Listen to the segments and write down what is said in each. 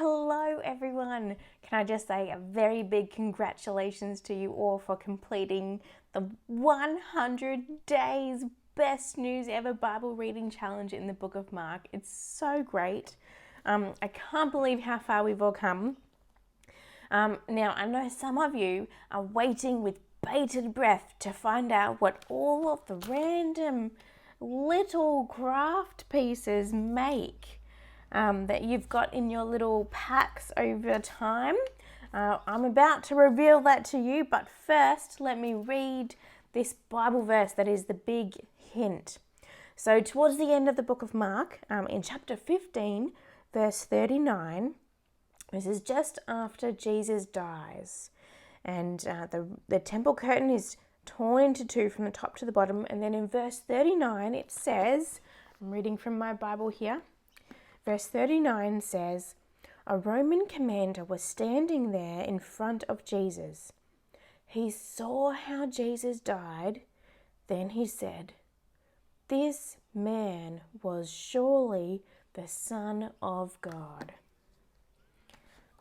Hello everyone! Can I just say a very big congratulations to you all for completing the 100 days best news ever Bible reading challenge in the book of Mark. It's so great. I can't believe how far we've all come. Now I know some of you are waiting with bated breath to find out what all of the random little craft pieces make. That you've got in your little packs over time. I'm about to reveal that to you, but first let me read this Bible verse that is the big hint. So towards the end of the book of Mark, in chapter 15, verse 39, this is just after Jesus dies, and the temple curtain is torn into two from the top to the bottom, and then in verse 39 it says, I'm reading from my Bible here, Verse 39 says, a Roman commander was standing there in front of Jesus. He saw how Jesus died. Then he said, this man was surely the Son of God.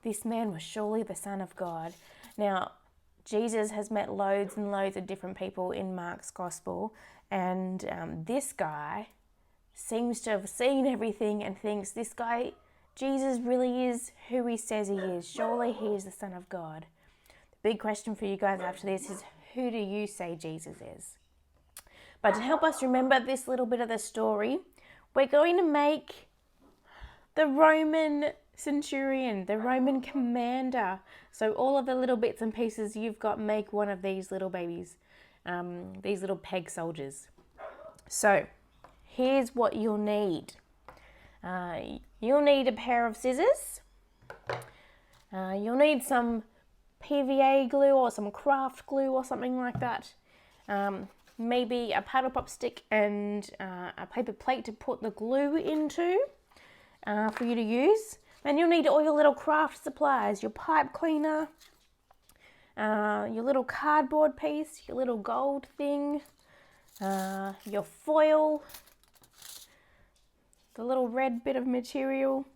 This man was surely the Son of God. Now, Jesus has met loads and loads of different people in Mark's gospel, and this guy seems to have seen everything and thinks this guy, Jesus, really is who he says he is. Surely he is the Son of God. The big question for you guys after this is, who do you say Jesus is? But to help us remember this little bit of the story, we're going to make the Roman centurion, the Roman commander. So all of the little bits and pieces you've got, make one of these little babies, these little peg soldiers. So here's what you'll need. You'll need a pair of scissors. You'll need some PVA glue or some craft glue or something like that. Maybe a paddle pop stick and a paper plate to put the glue into for you to use. And you'll need all your little craft supplies, your pipe cleaner, your little cardboard piece, your little gold thing, your foil, the little red bit of material,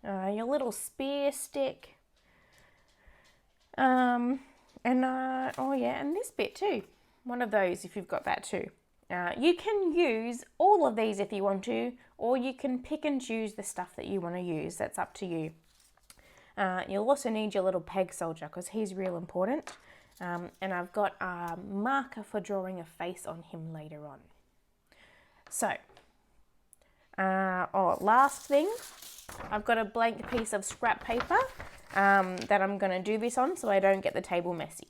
your little spear stick, and this bit too. One of those if you've got that too. You can use all of these if you want to, or you can pick and choose the stuff that you want to use. That's up to you. You'll also need your little peg soldier because he's real important. And I've got a marker for drawing a face on him later on. So, last thing, I've got a blank piece of scrap paper that I'm going to do this on so I don't get the table messy.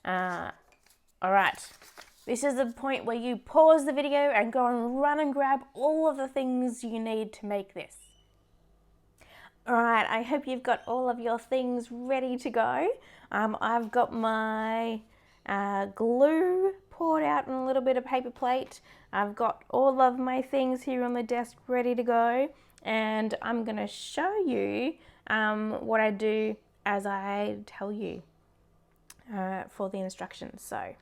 All right, this is the point where you pause the video and go and run and grab all of the things you need to make this. All right, I hope you've got all of your things ready to go. I've got my glue poured out in a little bit of paper plate. I've got all of my things here on the desk ready to go, and I'm going to show you what I do as I tell you for the instructions. So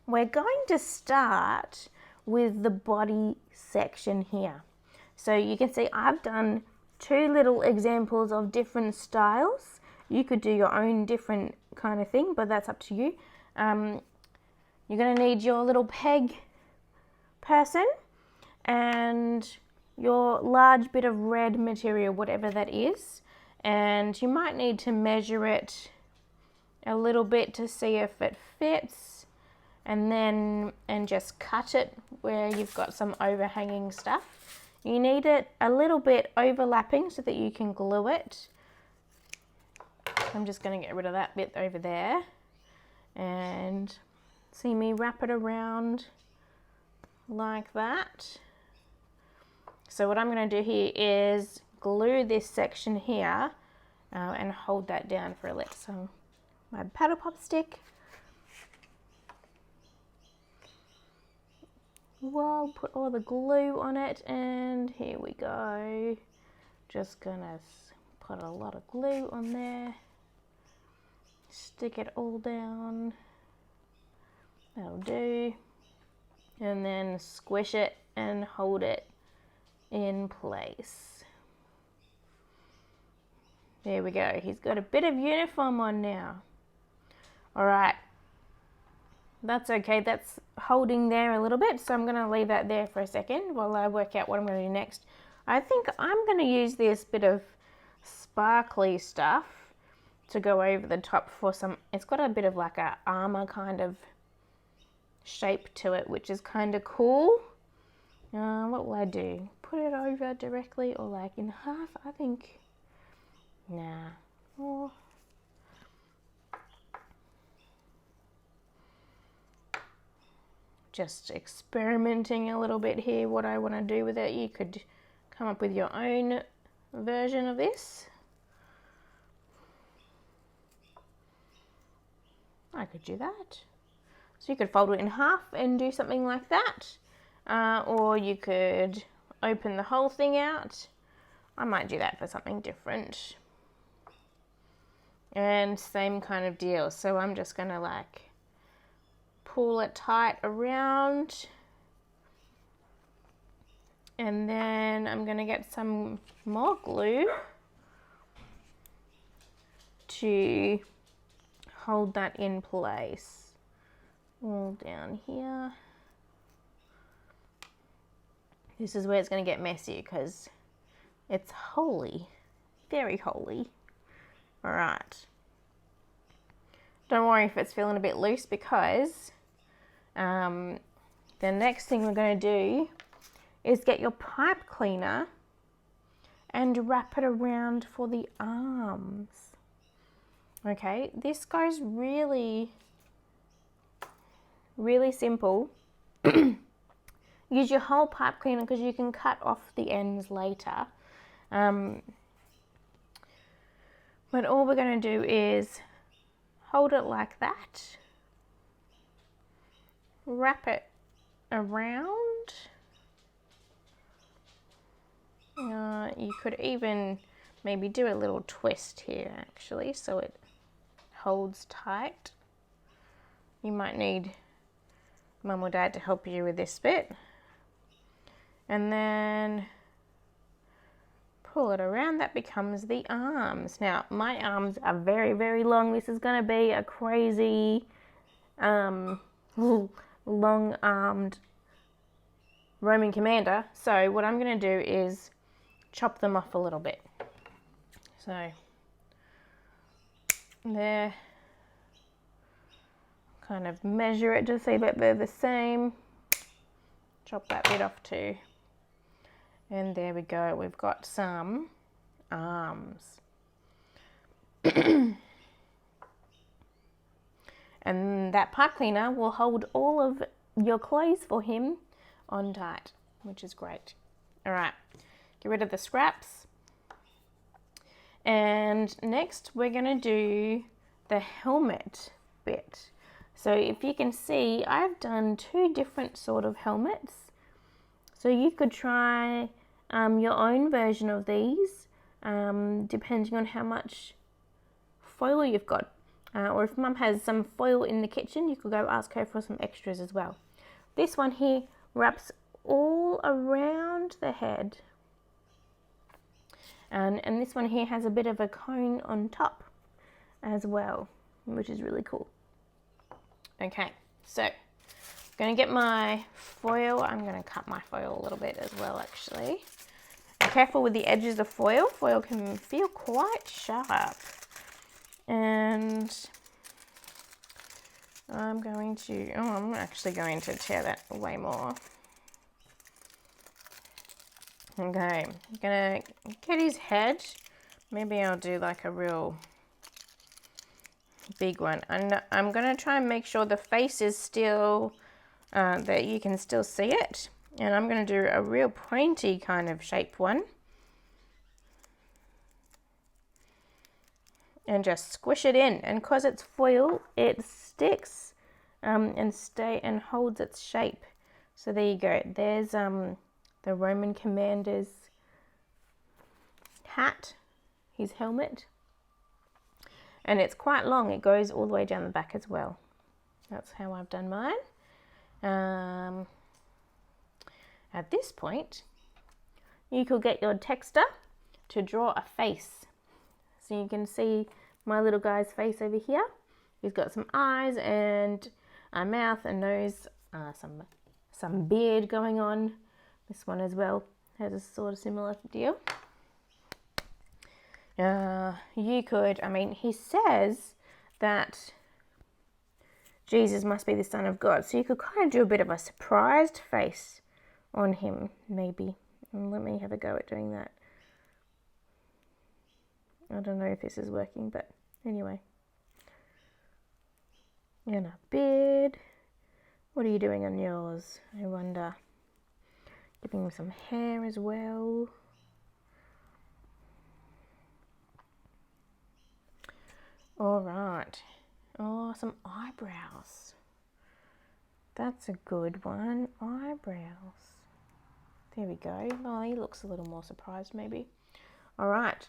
we're going to start with the body section here. So you can see I've done two little examples of different styles. You could do your own different kind of thing, but that's up to you. You're going to need your little peg person and your large bit of red material, whatever that is. And you might need to measure it a little bit to see if it fits, and just cut it where you've got some overhanging stuff. You need it a little bit overlapping so that you can glue it. I'm just going to get rid of that bit over there and see me wrap it around like that. So what I'm going to do here is glue this section here and hold that down for a little. So my paddle pop stick. Well, put all the glue on it, and here we go. Just gonna put a lot of glue on there. Stick it all down. That'll do. And then squish it and hold it in in place. There we go. He's got a bit of uniform on now. All right. That's okay. That's holding there a little bit. So I'm going to leave that there for a second while I work out what I'm going to do next. I think I'm going to use this bit of sparkly stuff to go over the top for some. It's got a bit of like a armor kind of shape to it, which is kind of cool. What will I do? Put it over directly or like in half? I think. Nah. Oh. Just experimenting a little bit here what I want to do with it. You could come up with your own version of this. I could do that. So you could fold it in half and do something like that. Or you could open the whole thing out. I might do that for something different. And same kind of deal. So I'm just going to like pull it tight around. And then I'm going to get some more glue to hold that in place. All down here. This is where it's going to get messy because it's holey, very holey. All right. Don't worry if it's feeling a bit loose because the next thing we're going to do is get your pipe cleaner and wrap it around for the arms. Okay, this goes really, really simple. Use your whole pipe cleaner because you can cut off the ends later. But all we're going to do is hold it like that, wrap it around. You could even maybe do a little twist here actually so it holds tight. You might need mum or dad to help you with this bit. And then pull it around, that becomes the arms. Now my arms are very, very long. This is going to be a crazy long-armed Roman commander. So what I'm going to do is chop them off a little bit. So there, kind of measure it to see that they're the same. Chop that bit off too. And there we go, we've got some arms. And that pipe cleaner will hold all of your clothes for him on tight, which is great. All right, get rid of the scraps. And next we're gonna do the helmet bit. So if you can see, I've done two different sort of helmets. So you could try your own version of these, depending on how much foil you've got. Or if mum has some foil in the kitchen, you could go ask her for some extras as well. This one here wraps all around the head. And this one here has a bit of a cone on top as well, which is really cool. Okay, so I'm going to get my foil. I'm going to cut my foil a little bit as well, actually. Be careful with the edges of foil. Foil can feel quite sharp. And I'm actually going to tear that way more. Okay, I'm going to get his head. Maybe I'll do like a real big one. And I'm going to try and make sure the face is still, that you can still see it. And I'm going to do a real pointy kind of shape one. And just squish it in. And because it's foil, it sticks and holds its shape. So there you go. There's the Roman commander's hat, his helmet. And it's quite long. It goes all the way down the back as well. That's how I've done mine. At this point, you could get your texter to draw a face. So you can see my little guy's face over here. He's got some eyes and a mouth, a nose, some beard going on. This one as well has a sort of similar deal. You could, I mean, he says that Jesus must be the Son of God. So you could kind of do a bit of a surprised face on him, maybe. And let me have a go at doing that. I don't know if this is working, but anyway. And a beard. What are you doing on yours? I wonder. Giving him some hair as well. All right. Oh, some eyebrows. That's a good one. Eyebrows. There we go. Oh, he looks a little more surprised maybe. All right.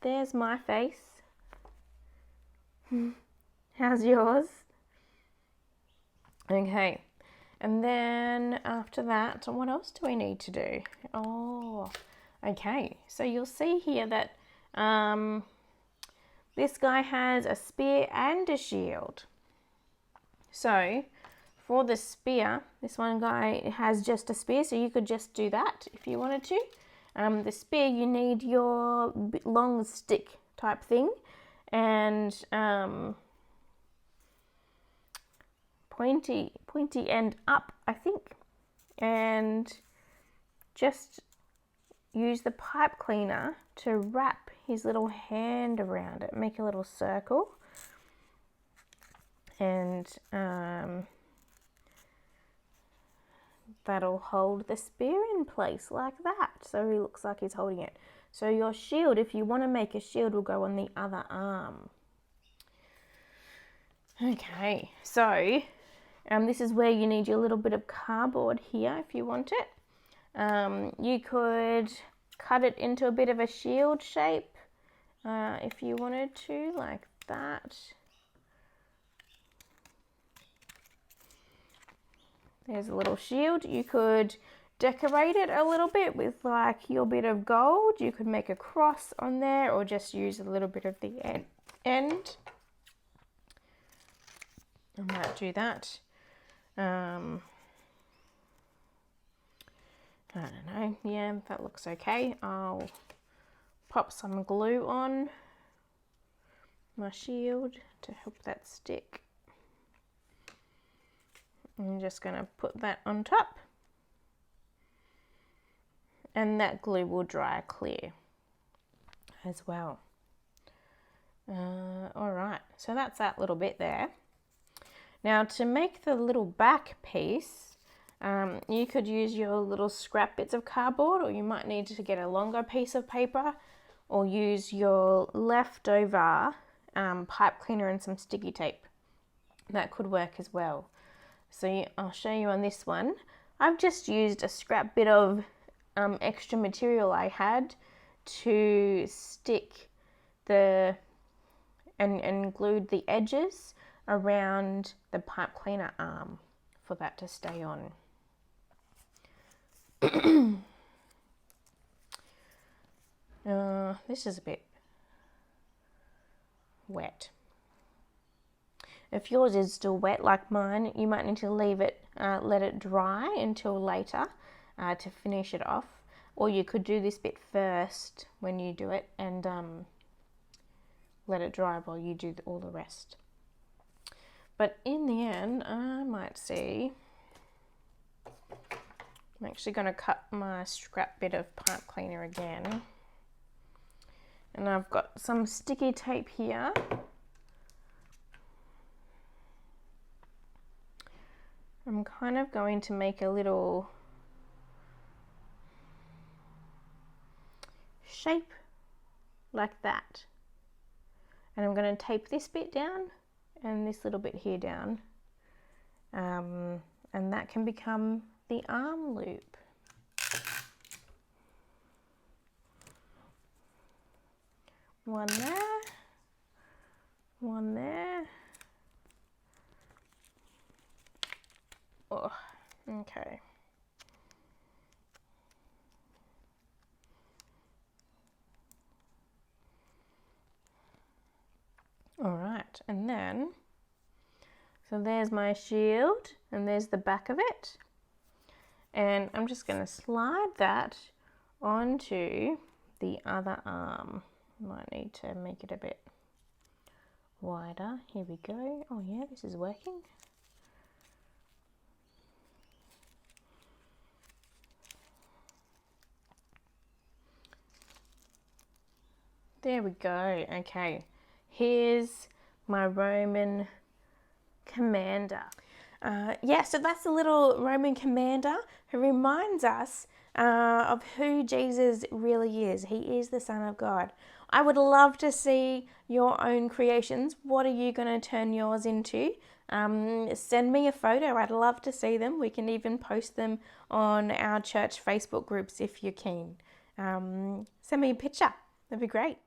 There's my face. How's yours? Okay. And then after that, what else do we need to do? Oh, okay. So you'll see here that this guy has a spear and a shield. So for the spear, this one guy has just a spear, so you could just do that if you wanted to. The spear, you need your long stick type thing and pointy end up, I think, and just use the pipe cleaner to wrap his little hand around it, make a little circle, and that'll hold the spear in place like that, so he looks like he's holding it. So your shield, if you want to make a shield, will go on the other arm. Okay, so this is where you need your little bit of cardboard here if you want it. You could cut it into a bit of a shield shape if you wanted to, like that. There's a little shield. You could decorate it a little bit with like your bit of gold. You could make a cross on there or just use a little bit of the end. I might do that. I don't know. Yeah, that looks okay. I'll pop some glue on my shield to help that stick. I'm just going to put that on top, and that glue will dry clear as well. Alright, so that's that little bit there. Now to make the little back piece, you could use your little scrap bits of cardboard, or you might need to get a longer piece of paper, or use your leftover pipe cleaner and some sticky tape. That could work as well. So I'll show you on this one. I've just used a scrap bit of extra material I had to stick and glued the edges around the pipe cleaner arm for that to stay on. This is a bit wet. If yours is still wet like mine, you might need to leave it, let it dry until later to finish it off. Or you could do this bit first when you do it and let it dry while you do all the rest. But in the end, I might see. I'm actually going to cut my scrap bit of pipe cleaner again. And I've got some sticky tape here. I'm kind of going to make a little shape like that. And I'm going to tape this bit down and this little bit here down. And that can become the arm loop. One there, one there. Oh, okay. that. And then, so there's my shield and there's the back of it. And I'm just going to slide that onto the other arm. Might need to make it a bit wider. Here we go. Oh yeah, this is working. There we go. Okay, here's my Roman commander. So that's the little Roman commander who reminds us of who Jesus really is. He is the Son of God. I would love to see your own creations. What are you going to turn yours into? Send me a photo. I'd love to see them. We can even post them on our church Facebook groups if you're keen. Send me a picture. That'd be great.